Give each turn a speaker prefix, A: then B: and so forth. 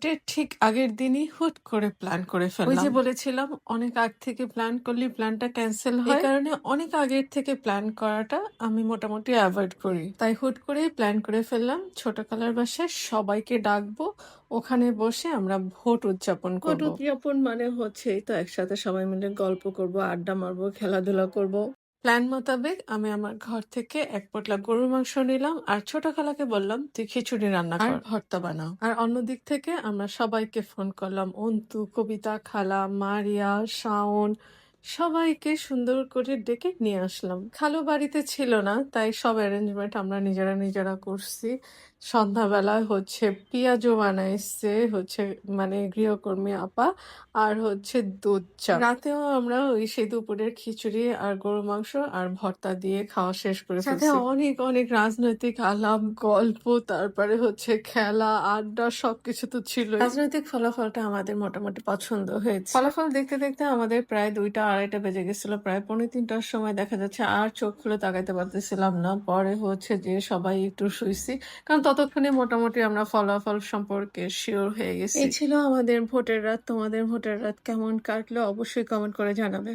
A: ভোটের ঠিক আগের দিনই হুট করে প্ল্যান করে ওই যে ফেললাম। বলেছিলাম অনেক আগ থেকে প্ল্যান করলে প্ল্যানটা ক্যান্সেল এই হয়। কারণে অনেক আগের থেকে প্ল্যান করাটা আমি মোটামুটি এভয়েড করি। তাই হুট করেই প্ল্যান করে ফেললাম ছোট খালার বাসায় সবাইকে ডাকবো। ওখানে বসে আমরা ভোট উদযাপন ভোট করব। উদযাপন মানে হচ্ছেই তো একসাথে সবাই মিলে গল্প করব, আড্ডা মারবো, খেলাধুলা করব। প্ল্যান মোতাবেক আমি আমার ঘর থেকে এক পোটলা গরুর মাংস নিলাম আর ছোট খালাকে বললাম তুই খিচুড়ি রান্না আর কর, ভর্তা বানাও। আর অন্যদিক থেকে আমরা সবাইকে ফোন করলাম, অন্তু, কবিতা খালা, মারিয়া, শাওন, সবাইকে সুন্দর করে ডেকে নিয়ে আসলাম। খালু বাড়িতে ছিল না, তাই সব অ্যারেঞ্জমেন্ট আমরা নিজেরা নিজেরা করছি। সন্ধ্যাবেলায় পেঁয়াজু বানাইছে মানে গৃহকর্মী আপা, আর দুধ চা। রাতেও আমরা ওই সেই দুপুরের খিচুড়ি আর গরু মাংস আর ভর্তা দিয়ে খাওয়া শেষ করে সাথে ফেলছি। অনেক অনেক রাজনৈতিক আলাপ গল্প, তারপরে খেলা আড্ডা সবকিছু তো ছিল। রাজনৈতিক ফলাফলটা আমাদের মোটামুটি পছন্দ হয়েছে। ফলাফল দেখতে দেখতে আমাদের প্রায় 2টা 2:30টা বেজে গেছিল। প্রায় 2:45টার সময় দেখা যাচ্ছে আর চোখ খুলে তাকাইতে পারতেছিলাম না। পরে যে সবাই একটু শুইছি, কারণ ততক্ষণে মোটামুটি আমরা ফলাফল সম্পর্কে শিওর হয়ে গেছি। এই ছিল আমাদের ভোটের রাত। তোমাদের ভোটের রাত কেমন কাটলো অবশ্যই কমেন্ট করে জানাবে।